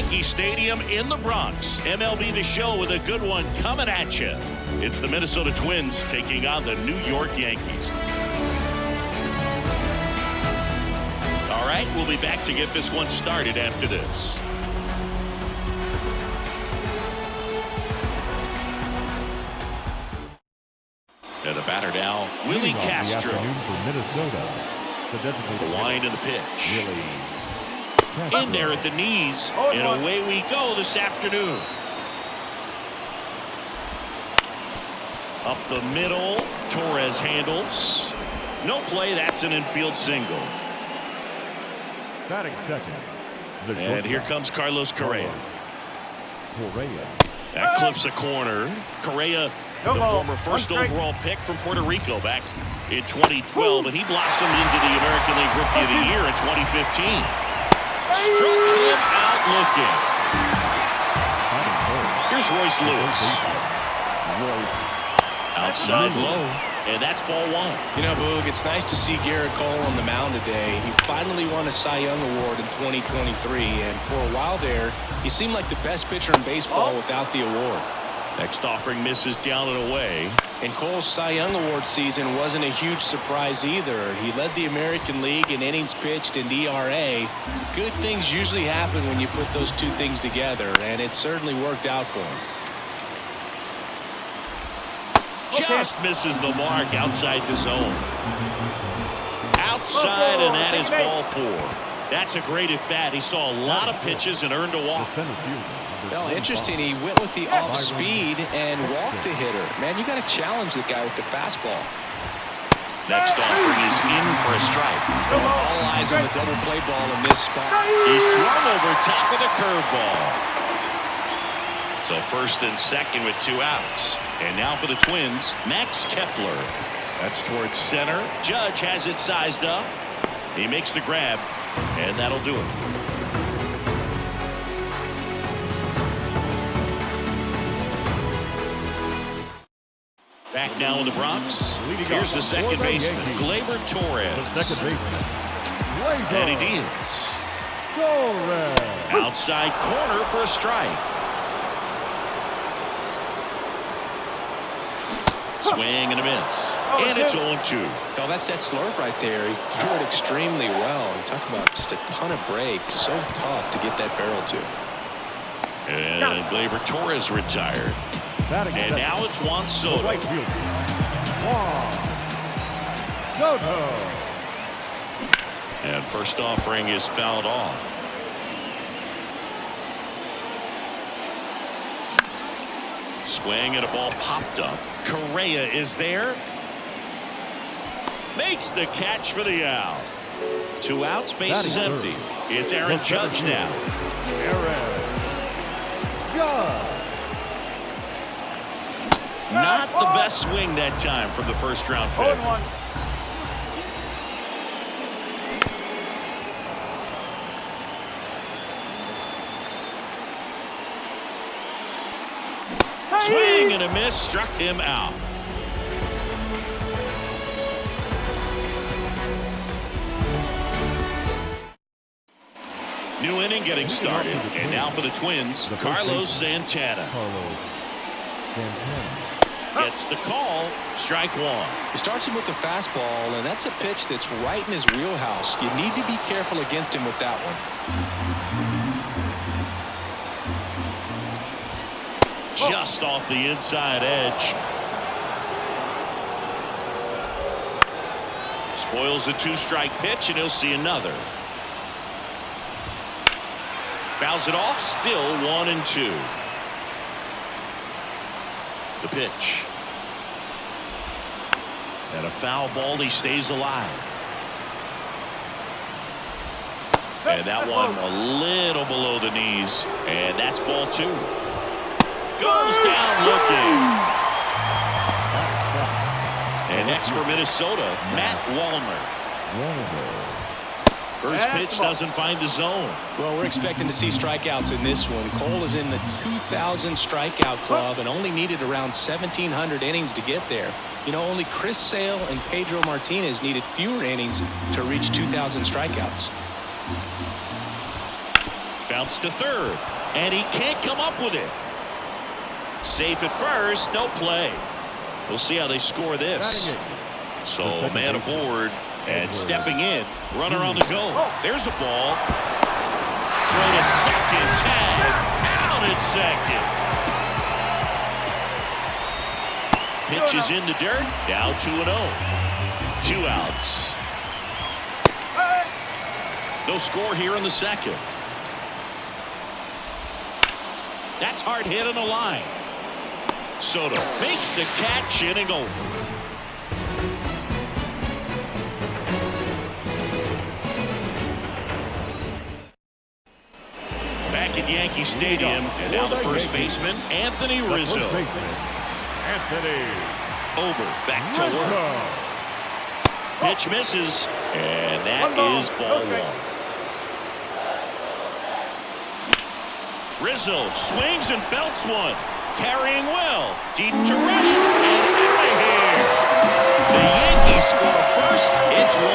Yankee Stadium in the Bronx. MLB The Show with a good one coming at you. It's the Minnesota Twins taking on the New York Yankees. All right, we'll be back to get this one started after this. And the batter now, Willie Castro. The line and the pitch. In there at the knees, and away we go this afternoon. Up the middle, Torres handles. No play, that's an infield single. Batting second. And here comes Carlos Correa. That clips a corner. Correa, the former first overall pick from Puerto Rico back in 2012, and he blossomed into the American League Rookie of the Year in 2015. Struck him out looking. Here's Royce Lewis. Outside low, and that's ball one. You know, Boog, it's nice to see Garrett Cole on the mound today. He finally won a Cy Young Award in 2023, and for a while there, he seemed like the best pitcher in baseball without the award. Next offering misses down and away. And Cole's Cy Young Award season wasn't a huge surprise either. He led the American League in innings pitched and ERA. Good things usually happen when you put those two things together, and it certainly worked out for him. Just misses the mark outside the zone. Outside, and that is ball four. That's a great at bat. He saw a lot of pitches and earned a walk. Well, interesting. He went with the off speed and walked the hitter. Man, you got to challenge the guy with the fastball. Next offering is in for a strike. All eyes on the double play ball in this spot. He swung over top of the curveball. So first and second with 2 outs. And now for the Twins, Max Kepler. That's towards center. Judge has it sized up. He makes the grab, and that'll do it. Back now in the Bronx. Here's the second baseman, Gleyber Torres. And he deals. Outside corner for a strike. Swing and a miss. And it's 0-2. Oh, that's that slurve right there. He threw it extremely well. You talk about just a ton of breaks. So tough to get that barrel to. And Gleyber Torres retired. And now it's Juan Soto. And first offering is fouled off. Swing and a ball popped up. Correa is there. Makes the catch for the out. 2 outs, base is empty. It's Aaron Judge now. Not the best swing that time from the first round pick. Swing and a miss, struck him out. New inning getting started. And now for the Twins, Carlos Santana. Gets the call, strike one. He starts him with the fastball, and that's a pitch that's right in his wheelhouse. You need to be careful against him with that one. Just off the inside edge. Spoils the 2-strike pitch, and he'll see another. Fouls it off, still 1-2. The pitch. And a foul ball, he stays alive. And that one a little below the knees, and that's ball 2. Goes down looking. And next for Minnesota, Matt Wallner. First pitch doesn't find the zone. Well, we're expecting to see strikeouts in this one. Cole is in the 2,000 strikeout club and only needed around 1,700 innings to get there. You know, only Chris Sale and Pedro Martinez needed fewer innings to reach 2,000 strikeouts. Bounce to third. And he can't come up with it. Safe at first, no play. We'll see how they score this. So man aboard and stepping in. Runner on the go. There's a ball. Throw to second. Tag. Out at second. Pitch is in the dirt. Now 2-0. 2 outs. No score here in the second. That's hard hit on the line. Soto makes the catch, inning over. Back at Yankee Stadium, and now the first baseman, Anthony Rizzo. Over, back to work. Pitch misses, and that is ball one. Rizzo swings and belts one. Carrying well. Deep to right. And out of here. The Yankees score first. It's 1-0.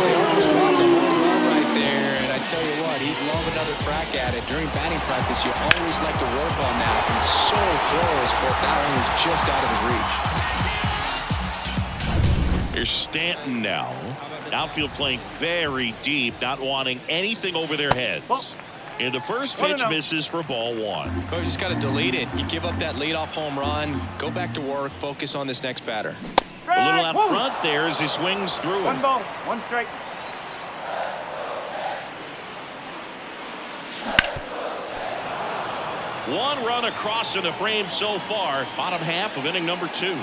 They almost dropped a home run right there. And I tell you what, he'd love another crack at it. During batting practice, you always like to work on that. And so close, but that one was just out of his reach. Here's Stanton now. Outfield playing very deep, not wanting anything over their heads. And the first pitch misses for ball one. But you just got to delete it. You give up that leadoff home run, go back to work, focus on this next batter. A little out front there as he swings through him. 1 ball, 1 strike. One run across in the frame so far. Bottom half of inning number 2.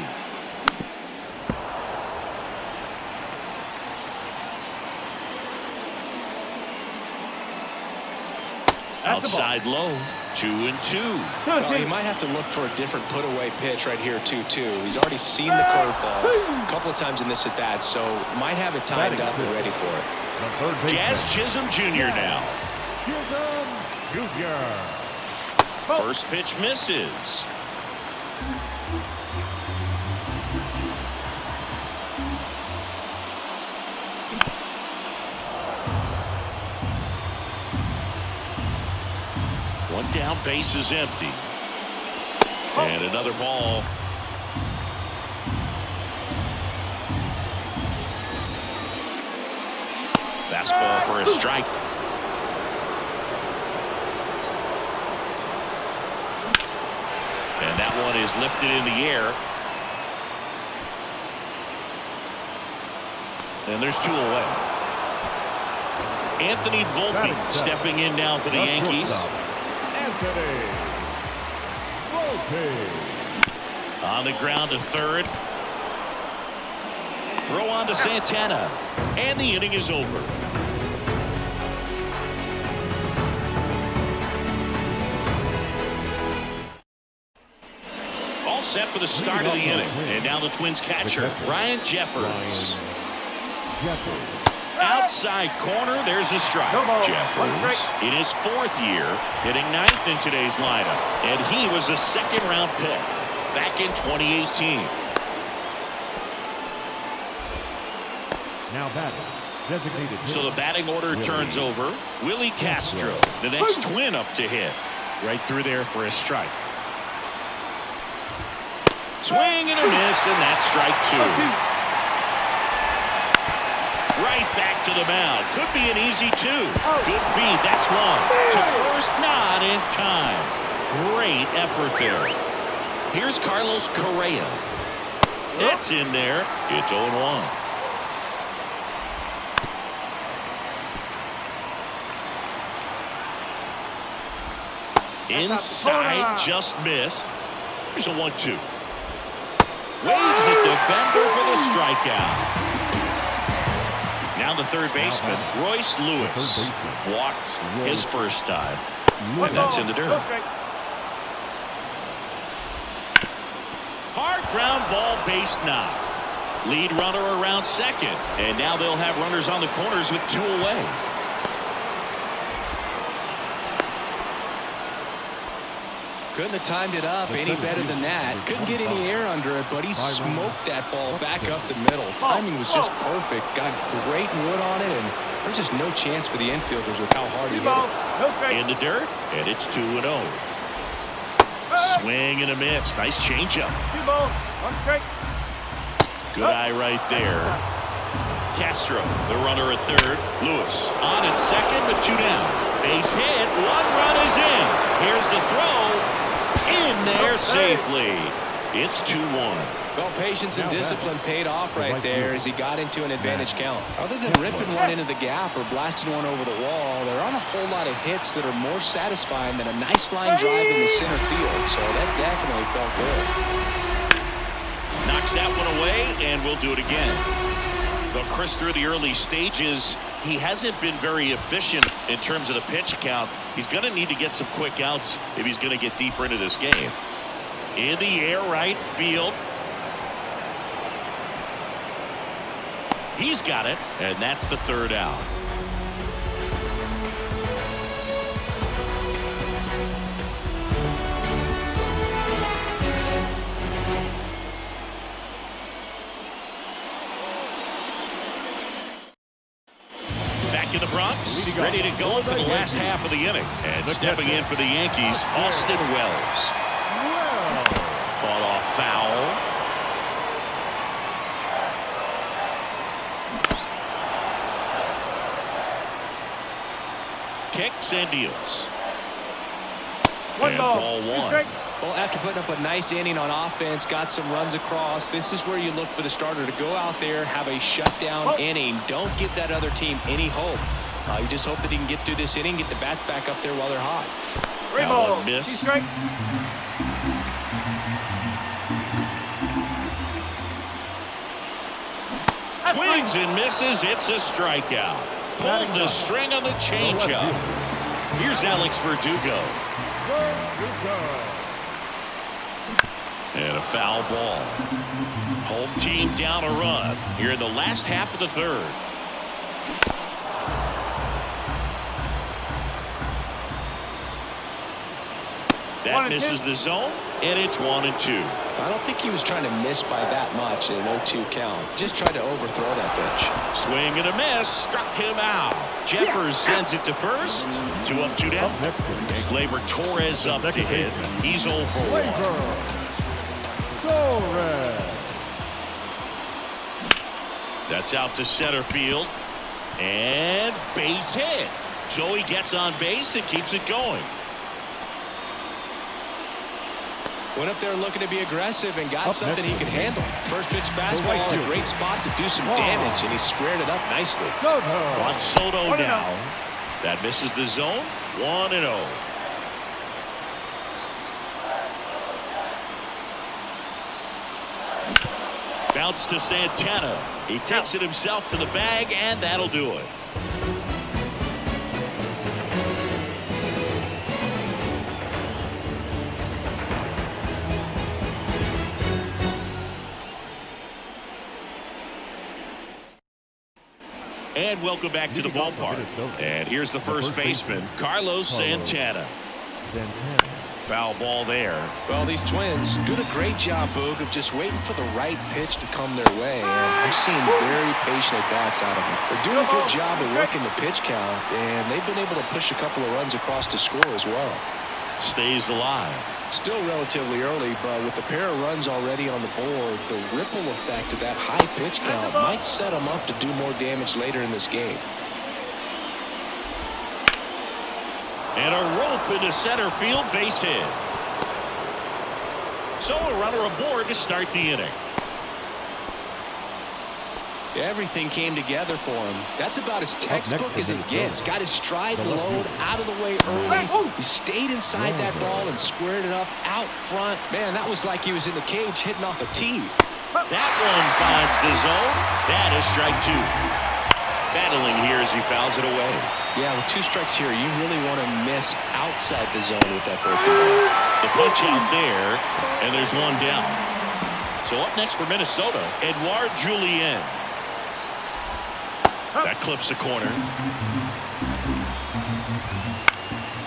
Outside low, 2-2. Well, he might have to look for a different put-away pitch right here, 2-2. He's already seen the curveball a couple of times in this at-bat, so might have it timed up and ready for it. Jazz Chisholm Jr. now. Chisholm Jr. First pitch misses. One down, base is empty. And another ball. Fastball for a strike. And that one is lifted in the air. And there's 2 away. Anthony Volpe stepping in now for the Yankees. On the ground to third. Throw on to Santana. And the inning is over. All set for the start of the inning. And now the Twins catcher, Ryan Jeffers. Outside corner, there's a strike. Jeffers in his 4th year, hitting 9th in today's lineup. And he was a second-round pick back in 2018. Now batting. Designated. So the batting order turns over. Willie Castro, the next Twin up to hit. Right through there for a strike. Swing and a miss, and that's strike 2. Right back to the mound. Could be an easy 2. Good feed. That's 1. To first, not in time. Great effort there. Here's Carlos Correa. That's in there. It's 0-1. Inside, just missed. Here's a 1-2. Waves at defender for the strikeout. Now the third baseman, Royce Lewis, walked his first time. And that's in the dirt. Hard ground ball, base knock. Lead runner around second. And now they'll have runners on the corners with 2 away. Couldn't have timed it up any better than that. Couldn't get any air under it, but he smoked that ball back up the middle. Timing was just perfect. Got great wood on it and There's just no chance for the infielders with how hard he hit Ball. it. No strike. In the dirt, and it's 2-0. Swing and a miss. Nice changeup. 2 balls. 1 strike. Good eye right there. Castro, the runner at third. Lewis on at second with 2 down. Base hit. 1 run is in. Here's the throw. In there safely. It's 2-1. Well, patience and discipline paid off right there as he got into an advantage count. Other than ripping one into the gap or blasting one over the wall, there aren't a whole lot of hits that are more satisfying than a nice line drive in the center field. So that definitely felt good. Knocks that one away, and we'll do it again. But Chris, through the early stages, he hasn't been very efficient in terms of the pitch count. He's going to need to get some quick outs if he's going to get deeper into this game. In the air right field. He's got it, and that's the 3rd out. Back in the Bronx, ready to go for the last half of the inning. And stepping in for the Yankees, Austin Wells. Fought off foul. Kicks and deals. And ball 1. Well, after putting up a nice inning on offense, got some runs across, this is where you look for the starter to go out there, have a shutdown inning. Don't give that other team any hope. You just hope that he can get through this inning, get the bats back up there while they're hot. Now one miss. Swings and misses. It's a strikeout. Pulled the string on the changeup. Here's Alex Verdugo. And a foul ball. Home team down a run here in the last half of the 3rd. That misses the zone, and it's 1-2. I don't think he was trying to miss by that much in an 0-2 count. Just tried to overthrow that pitch. Swing and a miss. Struck him out. Jeffers sends it to first. 2 up, 2 down. And Gleyber Torres up to hit. He's 0 for 1. That's out to center field. And base hit. So he gets on base and keeps it going. Went up there looking to be aggressive and got something he could handle. First pitch fastball, a great spot to do some damage, and he squared it up nicely. Juan Soto down. That misses the zone. 1-0. Bounce to Santana. He takes it himself to the bag, and that'll do it. And welcome back to the ballpark. And here's the first baseman, Carlos Santana. Foul ball there. Well, these Twins doing a great job, Boog, of just waiting for the right pitch to come their way. And I'm seeing very patient at-bats out of them. They're doing a good job of working the pitch count, and they've been able to push a couple of runs across to score as well. Stays alive. Still relatively early, but with a pair of runs already on the board, the ripple effect of that high pitch count might set them up to do more damage later in this game. And a rope into center field, base hit. So a runner aboard to start the inning. Everything came together for him. That's about as textbook as it gets. Got his stride load out of the way early. He stayed inside that ball and squared it up out front. Man, that was like he was in the cage hitting off a tee. That one finds the zone. That is strike 2. Battling here as he fouls it away. Yeah, with 2 strikes here, you really want to miss outside the zone with that broken ball. The punch out there, and there's 1 down. So up next for Minnesota, Edouard Julien. That clips the corner.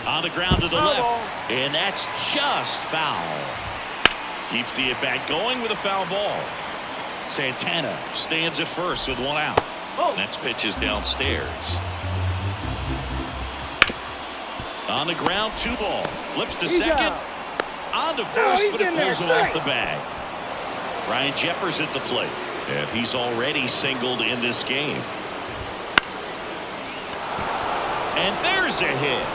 On the ground to the left, and that's just foul. Keeps the at-bat going with a foul ball. Santana stands at first with 1 out. Next pitch is downstairs. On the ground, 2 ball. Flips to second. On to first, but it pulls him off the bag. Ryan Jeffers at the plate. And he's already singled in this game. And there's a hit.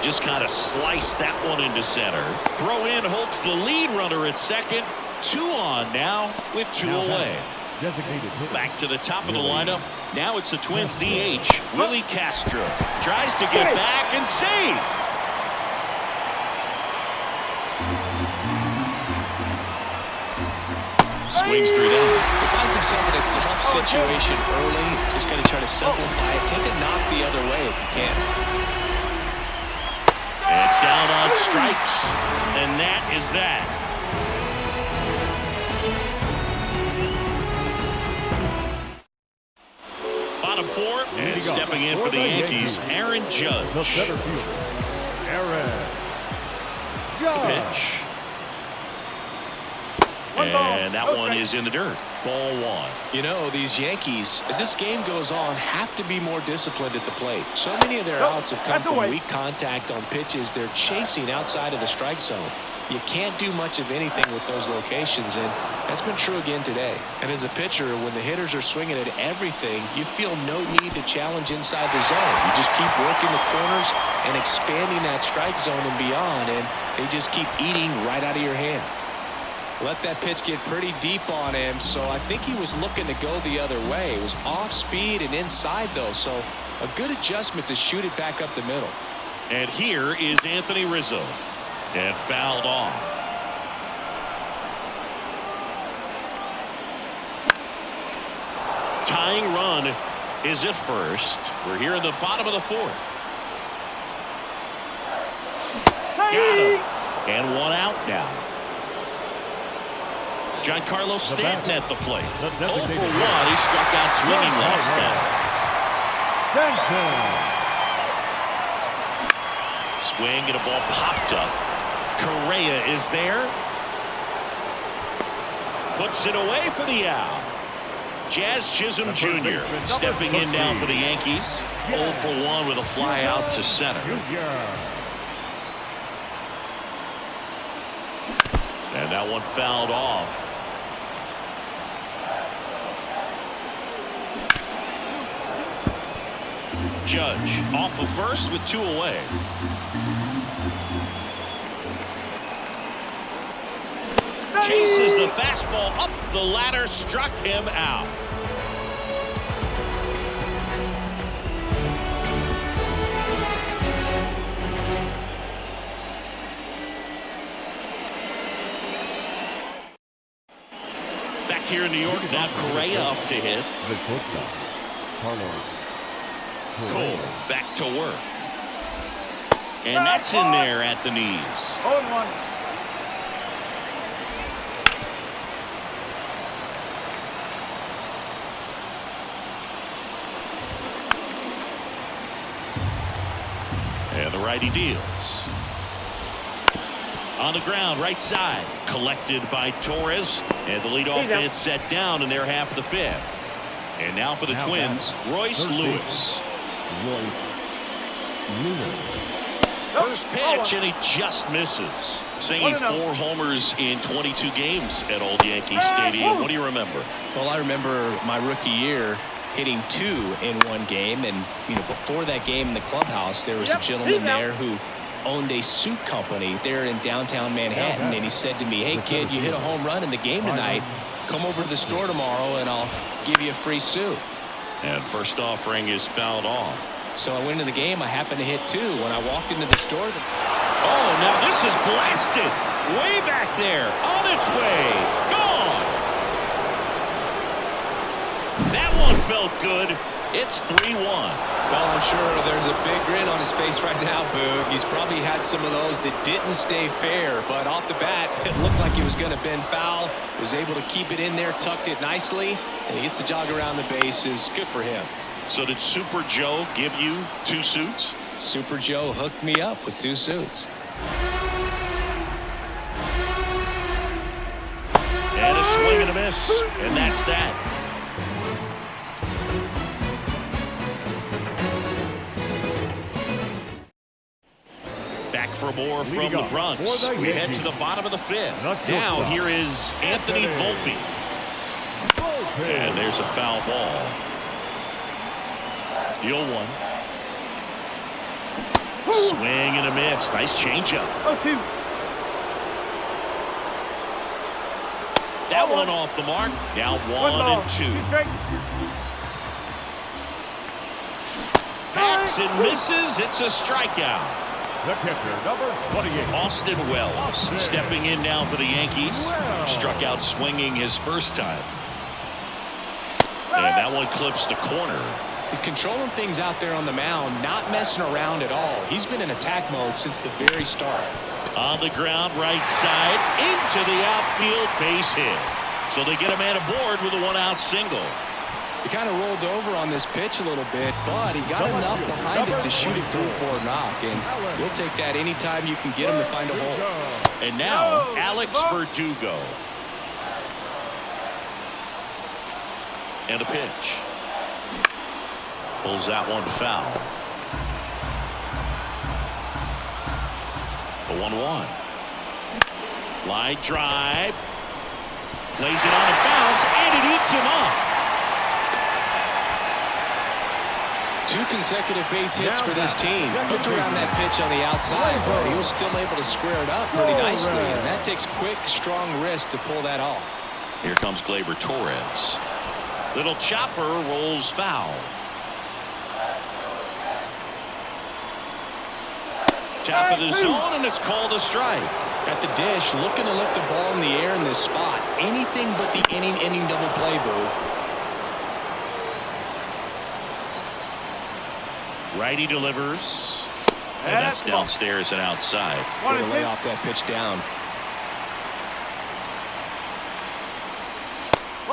Just kind of sliced that one into center. Throw in Holt's the lead runner at second. 2 on now with 2 away. Back to the top of the lineup. Now it's the Twins DH, Willie Castro. Tries to get back and save. Swings through that. He finds himself in a tough situation early. Just got to try to simplify it. Take a knock the other way if you can. And down on strikes. And that is that. Bottom 4. And stepping in for the Yankees, Aaron Judge. The center fielder, Aaron Judge. Pitch. And that one is in the dirt. Ball 1. You know, these Yankees, as this game goes on, have to be more disciplined at the plate. So many of their outs have come from weak contact on pitches they're chasing outside of the strike zone. You can't do much of anything with those locations, and that's been true again today. And as a pitcher, when the hitters are swinging at everything, you feel no need to challenge inside the zone. You just keep working the corners and expanding that strike zone and beyond, and they just keep eating right out of your hand. Let that pitch get pretty deep on him, so I think he was looking to go the other way. It was off speed and inside, though, so a good adjustment to shoot it back up the middle. And here is Anthony Rizzo. And fouled off. Tying run is at first. We're here in the bottom of the 4th. Got him. And 1 out now. Giancarlo Stanton at the plate. 0 for 1. He struck out swinging last time. Swing and a ball popped up. Correa is there. Puts it away for the out. Jazz Chisholm Jr. stepping in now for the Yankees. 0 for 1 with a fly out to center. And that one fouled off. Judge off of first with 2 away. Chases the fastball up the ladder, struck him out. Back here in New York, now Correa up to hit. Cole back to work. And that's in there at the knees. 0-1. And the righty deals. On the ground, right side. Collected by Torres. And the leadoff hit set down in their half of the 5th. And now for the Twins, Royce Lewis. First pitch, and he just misses. Saying 4 homers in 22 games at Old Yankee Stadium. What do you remember? Well, I remember my rookie year hitting 2 in one game, and before that game in the clubhouse, there was a gentleman there who owned a suit company there in downtown Manhattan, and he said to me, "Hey kid, you hit a home run in the game tonight. Come over to the store tomorrow and I'll give you a free suit." And first offering is fouled off. So I went into the game. I happened to hit 2. When I walked into the store. Oh, now this is blasted. Way back there. On its way. Gone. That one felt good. It's 3-1. Well, I'm sure there's a big grin on his face right now, Boog. He's probably had some of those that didn't stay fair, but off the bat, it looked like he was going to bend foul. Was able to keep it in there, tucked it nicely, and he gets the jog around the bases. Good for him. So did Super Joe give you 2 suits? Super Joe hooked me up with 2 suits. And a swing and a miss, and that's that. for more from the Bronx. We head to the bottom of the fifth. Now here is Anthony Volpe. And there's a foul ball. The 0-1. Swing and a miss. Nice changeup. That one off the mark. Now 1-2. Hacks and misses. It's a strikeout. The catcher, number 28. Austin Wells stepping in now for the Yankees. Struck out swinging his first time. And that one clips the corner. He's controlling things out there on the mound, not messing around at all. He's been in attack mode since the very start. On the ground, right side, into the outfield, base hit. So they get a man aboard with a one-out single. He kind of rolled over on this pitch a little bit, but he got enough behind it to shoot it through for a knock. And you'll take that anytime you can get him to find a hole. And now, Alex Verdugo. And a pitch. Pulls that one foul. The 1-1. Line drive. Plays it on a bounce, and it eats him up. 2 consecutive base hits for this team. Looked around that pitch on the outside, but he was still able to square it up pretty nicely. And that takes quick, strong wrist to pull that off. Here comes Gleyber Torres. Little chopper rolls foul. Top of the zone, and it's called a strike. At the dish, looking to lift the ball in the air in this spot. Anything but the inning double play, Boo. Righty delivers. And that's downstairs and outside. Going to lay off that pitch down.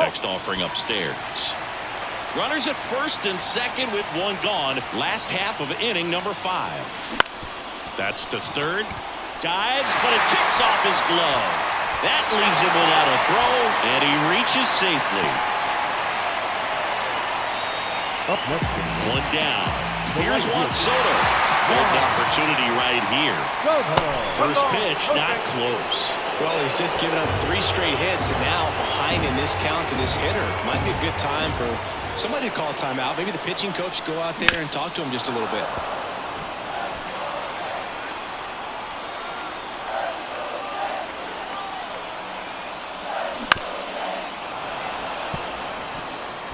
Next offering upstairs. Runners at first and second with one gone. Last half of inning number 5. That's to third. Dives, but it kicks off his glove. That leaves him without a throw, and he reaches safely. Up next. One down. Here's Juan Soto. Golden opportunity right here. First pitch, not close. Well, he's just given up 3 straight hits, and now behind in this count to this hitter. Might be a good time for somebody to call timeout. Maybe the pitching coach go out there and talk to him just a little bit.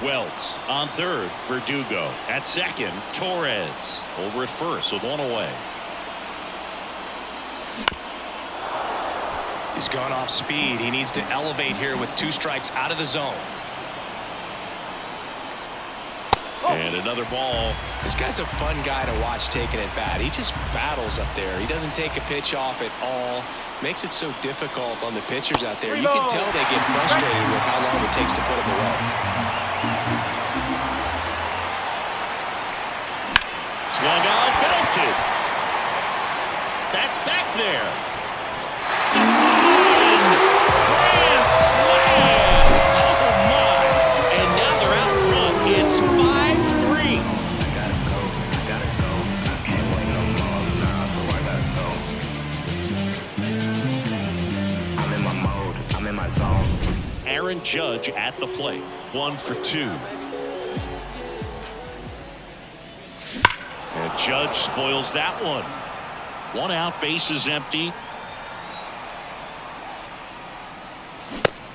Wells on third. Verdugo at second. Torres over at first with one away. He's gone off speed. He needs to elevate here with 2 strikes out of the zone. And another ball. This guy's a fun guy to watch taking at bat. He just battles up there. He doesn't take a pitch off at all. Makes it so difficult on the pitchers out there. You can tell they get frustrated with how long it takes to put him away. Swung out, belted. That's back there. Grand slam. Oh my! And now they're out front. It's 5-3. I gotta go. I can't wait no more now, so I gotta go. I'm in my mode. I'm in my zone. Aaron Judge at the plate. 1 for 2. And Judge spoils that one. 1 out, bases empty.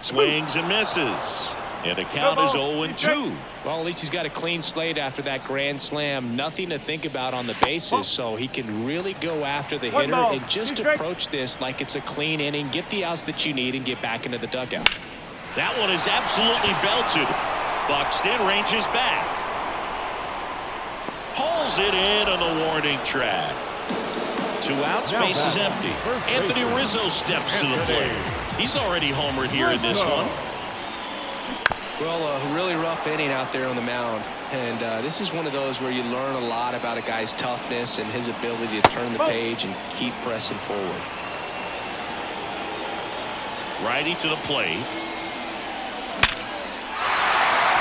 Swings and misses. And the count is 0-2. Well, at least he's got a clean slate after that grand slam. Nothing to think about on the bases, so he can really go after the hitter and just approach this like it's a clean inning, get the outs that you need, and get back into the dugout. That one is absolutely belted. Buxton ranges back. Hauls it in on the warning track. 2 outs, bases empty. Anthony Rizzo steps to the plate. He's already homered here in this one. Well, a really rough inning out there on the mound. And this is one of those where you learn a lot about a guy's toughness and his ability to turn the page and keep pressing forward. Righty to the plate.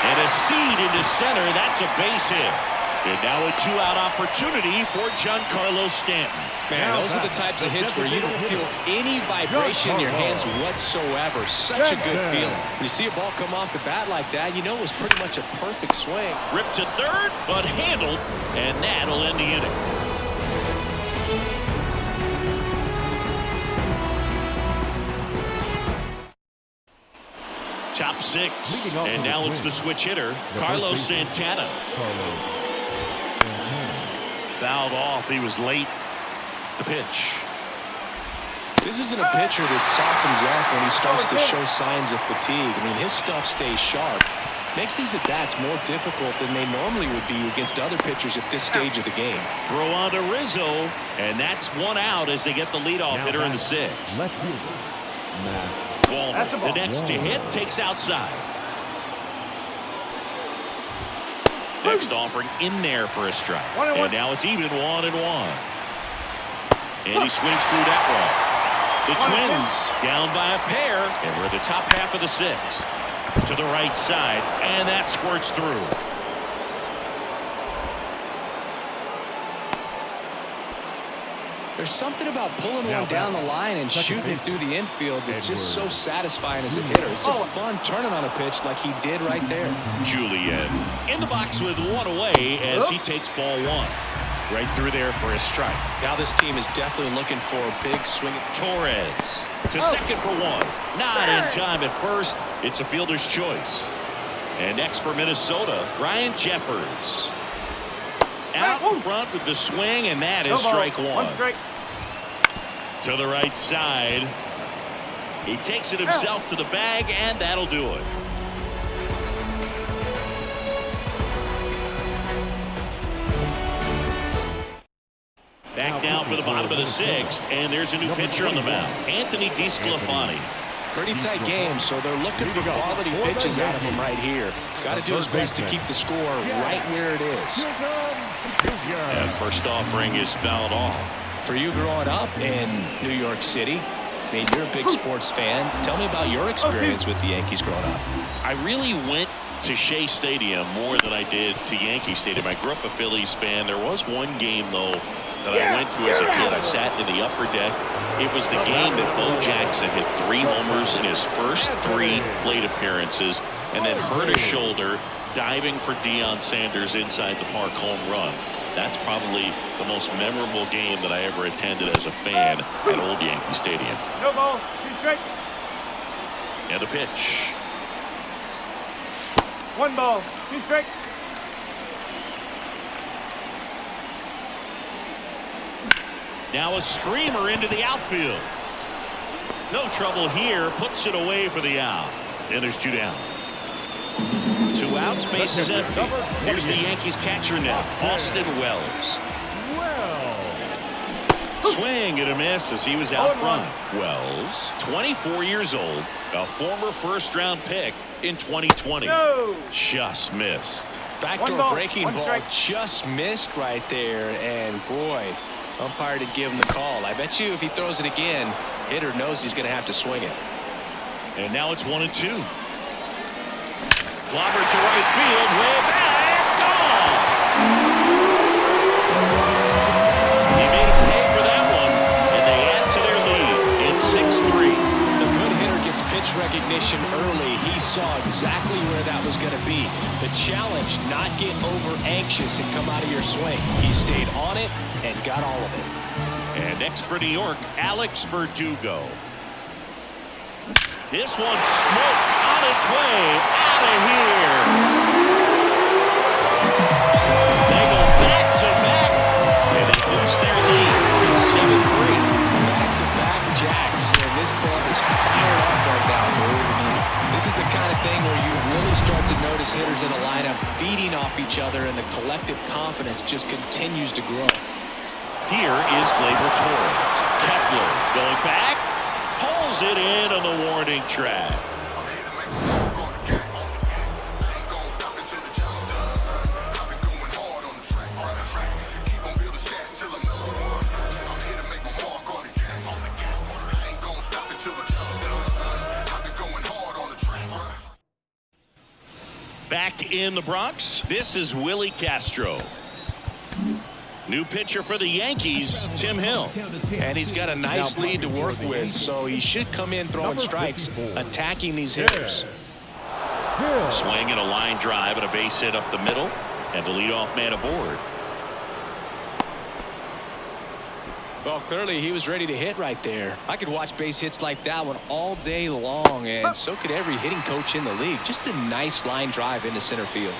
And a seed into center. That's a base hit. And now a two-out opportunity for Giancarlo Stanton. Man, those are the types of hits where you don't feel any vibration in your hands whatsoever. Such a good feeling. When you see a ball come off the bat like that, you know it was pretty much a perfect swing. Ripped to third, but handled, and that'll end the inning. Top six, and now it's the switch hitter, Carlos Santana. Fouled off. He was late. The pitch. This isn't a pitcher that softens up when he starts to show signs of fatigue. I mean, his stuff stays sharp. Makes these at-bats more difficult than they normally would be against other pitchers at this stage of the game. Throw on to Rizzo, and that's one out as they get the leadoff hitter in the sixth. Walden, the next to hit, takes outside. Next offering in there for a strike. And now it's even 1-1. And he swings through that one. The Twins down by a pair, and we're at the top half of the sixth. To the right side, and that squirts through. There's something about pulling one down the line and shooting it through the infield that's just so satisfying as a hitter. It's just fun turning on a pitch like he did right there. Julian in the box with one away as he takes ball one. Right through there for a strike. Now this team is definitely looking for a big swing. Torres to second for one. Not in time at first. It's a fielder's choice. And next for Minnesota, Ryan Jeffers. Out in front with the swing, and that is strike one. To the right side. He takes it himself to the bag, and that'll do it. Back down for the bottom of the sixth, and there's a new pitcher on the mound, Anthony DeSclafani. Pretty tight game, so they're looking for quality pitches out of him right here. Got to do his best to keep the score right where it is. And first offering is fouled off. For you growing up in New York City, I mean, you're a big sports fan. Tell me about your experience with the Yankees growing up. I really went to Shea Stadium more than I did to Yankee Stadium. I grew up a Phillies fan. There was one game, though, that I went to as a kid. I sat in the upper deck. It was the game that Bo Jackson hit 3 homers in his first 3 plate appearances and then hurt his shoulder diving for Deion Sanders inside the park home run. That's probably the most memorable game that I ever attended as a fan at Old Yankee Stadium. No ball. 2 strike. And the pitch. 1 ball. 2 strike. Now a screamer into the outfield. No trouble here. Puts it away for the out. And there's 2 down. 2 outs. Base is empty. Here's the Yankees catcher now, Austin Wells. Swing and a miss as he was out front. Wells, 24 years old, a former first-round pick in 2020. Just missed. Backdoor breaking ball just missed right there, and boy, umpire did give him the call. I bet you if he throws it again, hitter knows he's going to have to swing it. And now it's 1-2. Clobber to right field, way back, gone. He made him pay for that one, and they add to their lead. It's 6-3. The good hitter gets pitch recognition early. He saw exactly where that was going to be. The challenge, not get over anxious and come out of your swing. He stayed on it and got all of it. And next for New York, Alex Verdugo. This one smoked on its way out of here. They go back-to-back, and they boost their lead. It's 7-3. Back-to-back jacks, and this club is fired up right now, dude. This is the kind of thing where you really start to notice hitters in a lineup feeding off each other, and the collective confidence just continues to grow. Here is Gleyber Torres. Kepler going back. Pulls it in on the warning track. Back in the Bronx, this is Willie Castro. New pitcher for the Yankees, Tim Hill. And he's got a nice lead to work with, so he should come in throwing strikes, attacking these hitters. Swing and a line drive and a base hit up the middle, and the leadoff man aboard. Well, clearly he was ready to hit right there. I could watch base hits like that one all day long, and so could every hitting coach in the league. Just a nice line drive into center field.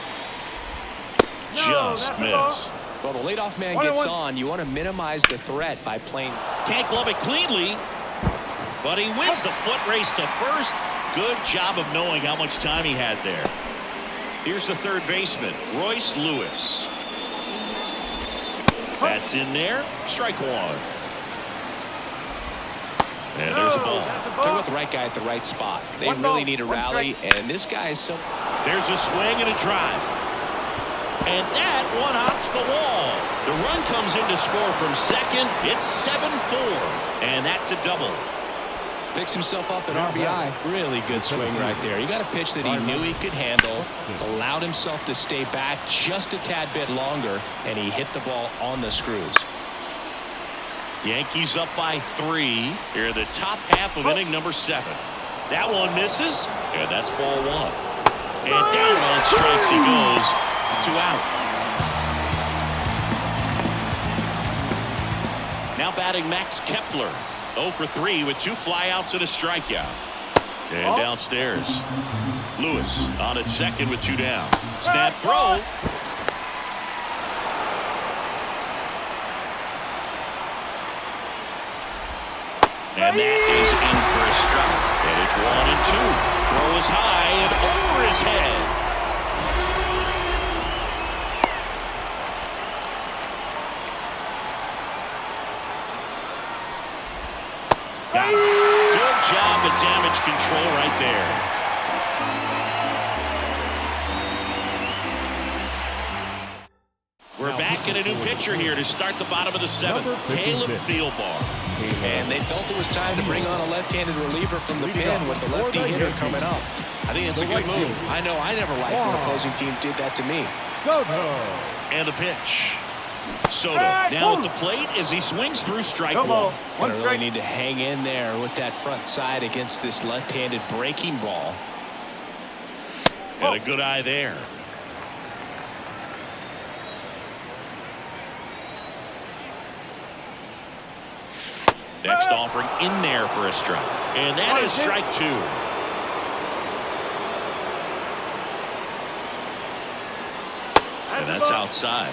Just missed. Well, the leadoff man gets on. You want to minimize the threat by playing. Can't glove it cleanly, but he wins the foot race to first. Good job of knowing how much time he had there. Here's the third baseman, Royce Lewis. That's in there. Strike one. And there's a ball. Talk about the right guy at the right spot. They really need a rally, and this guy is so. There's a swing and a drive. And that one hops the wall. The run comes in to score from second. It's 7-4. And that's a double. Picks himself up at RBI. Really good swing right there. He got a pitch that he knew he could handle, allowed himself to stay back just a tad bit longer, and he hit the ball on the screws. Yankees up by 3 here in the top half of inning number 7. That one misses, and that's ball 1. And down on strikes he goes. 2 out. Now batting Max Kepler. 0 for 3 with 2 flyouts and a strikeout. And downstairs, Lewis on at second with 2 down. Snap throw. And that is in for a strike. And it's 1 and 2. Throw is high and over his head. Got it. Good job at damage control right there. We're back in a new pitcher here to start the bottom of the 7th. Caleb Thielbar. And they felt it was time to bring on a left-handed reliever from the pen with the lefty hitter coming up. I think it's a good move. I know I never liked when opposing team did that to me. And the pitch. Soto now at the plate as he swings through strike 1. Gonna really need to hang in there with that front side against this left-handed breaking ball. Got a good eye there. Next offering in there for a strike. And that is strike 2. And that's outside.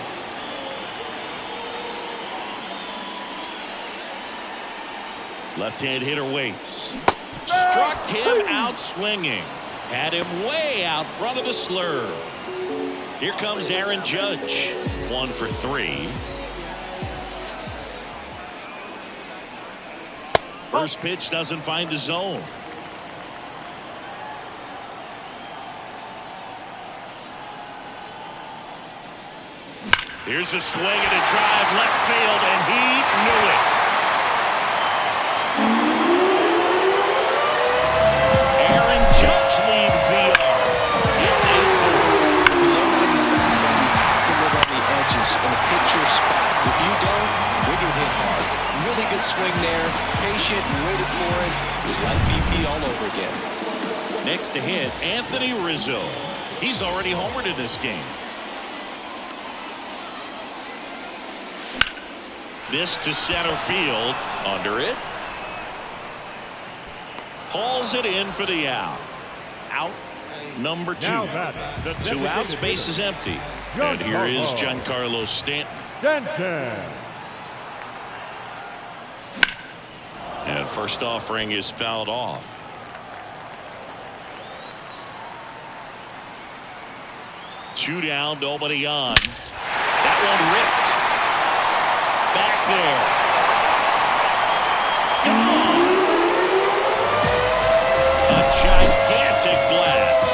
Left-hand hitter waits. Struck him out swinging. Had him way out front of the slurve. Here comes Aaron Judge. 1 for 3. First pitch doesn't find the zone. Here's a swing and a drive left field, and he knew it. Aaron Judge leads the yard. It's 8-4. If you low on his fastball, you have to live on the edges and hit your spots. If you don't, you're going to hit hard. Really good swing there. Patient and waited for it. It was like BP all over again. Next to hit, Anthony Rizzo. He's already homered in this game. This to center field. Under it. Hauls it in for the out. Out number 2. 2 outs, base is empty. And here is Giancarlo Stanton. And first offering is fouled off. Two down, nobody on. That one ripped. Back there. Gone. A gigantic blast.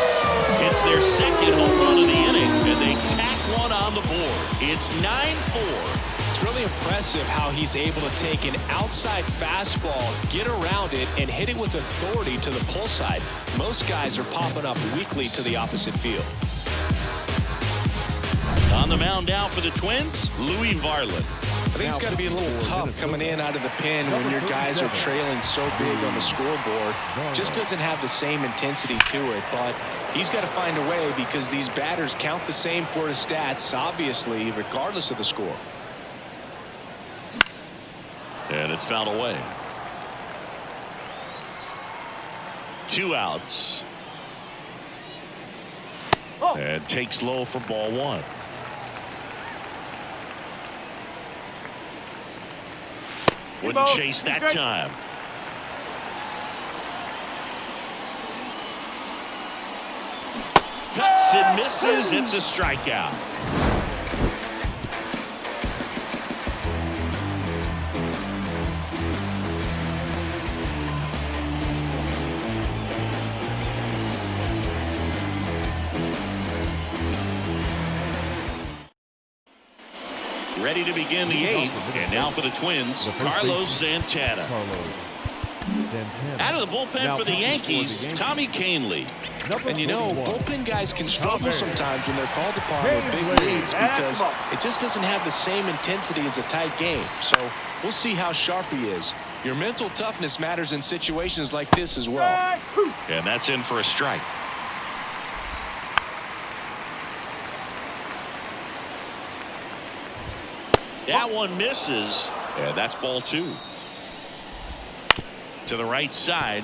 It's their second home run of the inning, and they tack one on the board. It's 9-4. It's really impressive how he's able to take an outside fastball, get around it, and hit it with authority to the pull side. Most guys are popping up weakly to the opposite field. On the mound now for the Twins, Louis Varland. I think it's got to be a little tough coming in out of the pen when your guys are trailing so big on the scoreboard. Just doesn't have the same intensity to it, but he's got to find a way because these batters count the same for his stats, obviously, regardless of the score. And it's fouled away. 2 outs. And takes low for ball 1. Wouldn't chase that time. Cuts and misses. It's a strikeout. Ready to begin the 8th, and now for the Twins, Carlos Santana. Out of the bullpen for the Yankees, Tommy Kahnle. And you know, bullpen guys can struggle sometimes when they're called upon with big leads because it just doesn't have the same intensity as a tight game. So we'll see how sharp he is. Your mental toughness matters in situations like this as well. And that's in for a strike. That one misses, and that's ball 2. To the right side.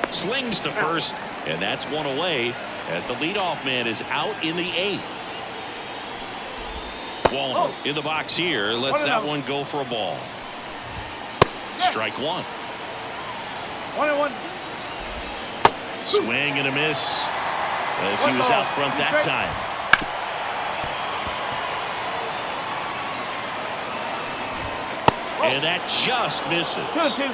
Slings to first, and that's one away as the leadoff man is out in the 8th. Walner in the box here. Lets that one go for a ball. Strike 1. 1-1. Swing and a miss as he was out front that time. And that just misses. 2-2.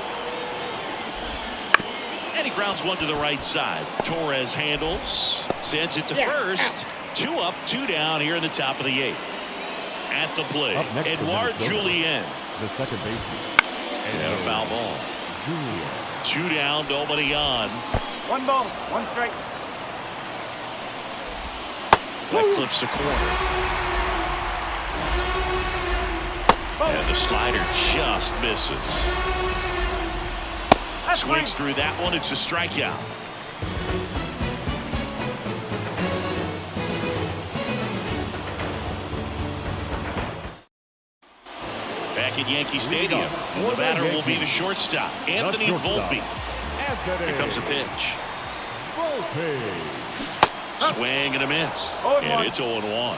And he grounds one to the right side. Torres handles, sends it to first. 2 up, 2 down here in the top of the 8th. At the plate, Edouard Julien. The second baseman. And a foul ball. 2 down, nobody on. 1 ball, 1 strike. That clips the corner. And the slider just misses. Swings through that one. It's a strikeout. Back at Yankee Stadium. And the batter will be the shortstop, Anthony Volpe. Here comes a pitch. Swing and a miss. And it's 0-1.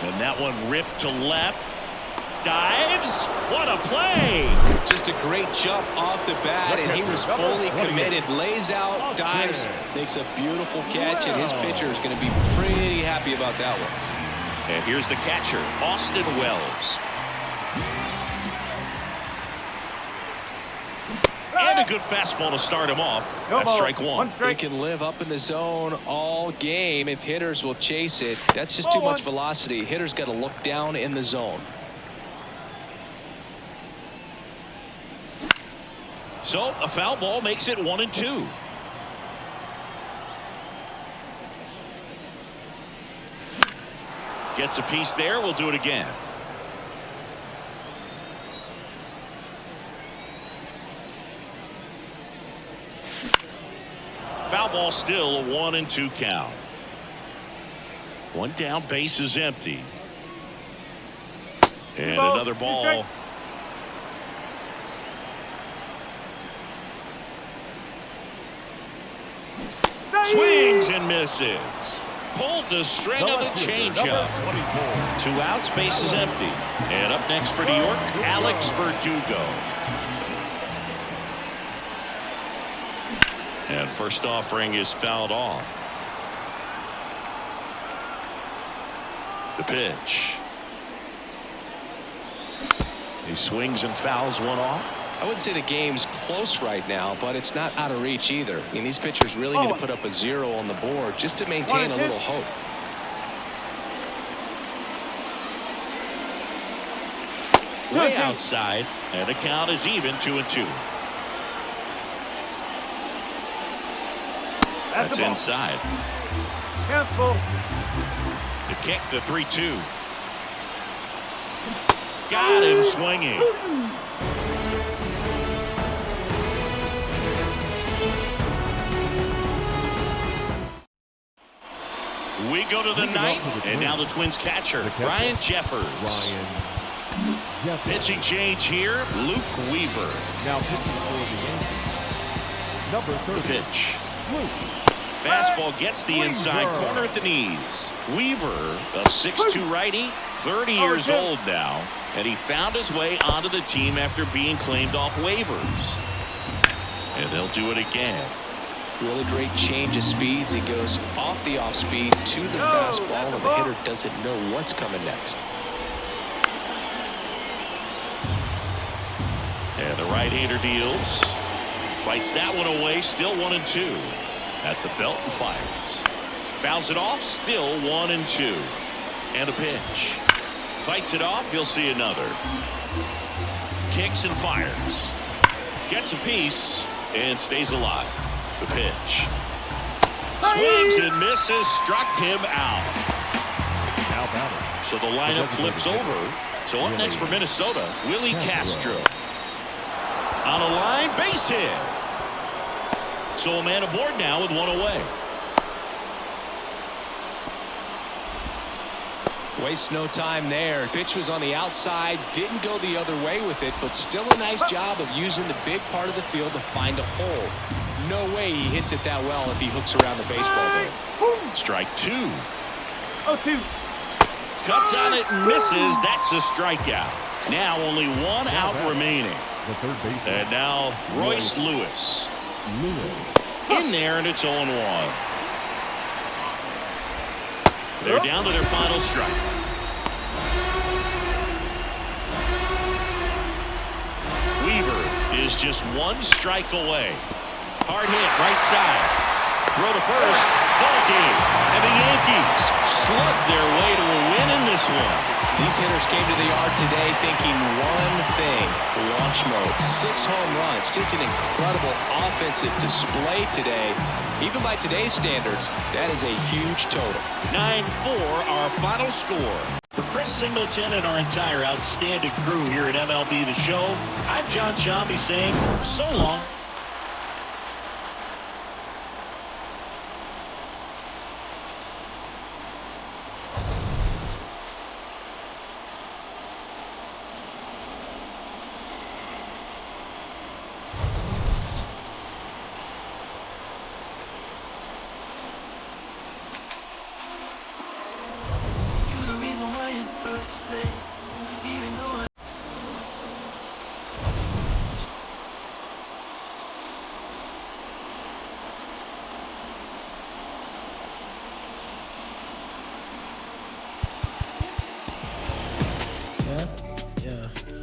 And that one ripped to left. Dives. What a play. Just a great jump off the bat, and he was fully committed. Lays out, dives, makes a beautiful catch, and his pitcher is going to be pretty happy about that one. And here's the catcher, Austin Wells. And a good fastball to start him off. That's strike 1. He can live up in the zone all game if hitters will chase it. That's just too much velocity. Hitters got to look down in the zone. So a foul ball makes it 1-2. Gets a piece there. We'll do it again. Foul ball, still a 1-2 count. 1 down, base is empty. And another ball. Swings and misses. Pulled the string of the changeup. 2 outs, base is empty. And up next for New York, Alex Verdugo. And first offering is fouled off. The pitch. He swings and fouls one off. I wouldn't say the game's close right now, but it's not out of reach either. I mean, these pitchers really need to put up a 0 on the board just to maintain a little hope. Way outside, and the count is even, 2-2. That's inside. Careful. The kick, the 3-2. Got him swinging. We go to the ninth, and now the Twins catcher, Ryan Jeffers. Pitching change here, Luke Weaver. Now pitching for the Yankees, number 30. Pitch. Fastball gets the inside corner at the knees. Weaver, a 6'2 righty, 30 years old now, and he found his way onto the team after being claimed off waivers. And they'll do it again. Really great change of speeds. He goes off the off speed to the fastball, and the hitter doesn't know what's coming next. And the right-hander deals. Fights that one away, still 1-2. At the belt and fires. Fouls it off, still 1-2. And a pitch. Fights it off, you'll see another. Kicks and fires. Gets a piece and stays alive. The pitch. Swings and misses, struck him out. So the lineup flips over. So up next for Minnesota, Willie Castro. On a line, base hit. So a man aboard now with one away. Waste no time there. Pitch was on the outside, didn't go the other way with it, but still a nice job of using the big part of the field to find a hole. No way he hits it that well if he hooks around the baseball there. Strike 2. 0-2. Cuts on it and misses. That's a strikeout. Now only one out remaining. The third baseman. And now Royce Lewis. In there, and it's 0-1. They're down to their final strike. Weaver is just one strike away. Hard hit, right side. Throw to first. Ball game. And the Yankees slugged their way to a win in this one. These hitters came to the yard today thinking one thing: launch mode. 6 home runs. Just an incredible offensive display today. Even by today's standards, that is a huge total. 9-4, our final score. For Chris Singleton and our entire outstanding crew here at MLB The Show, I'm John Shambi saying so long.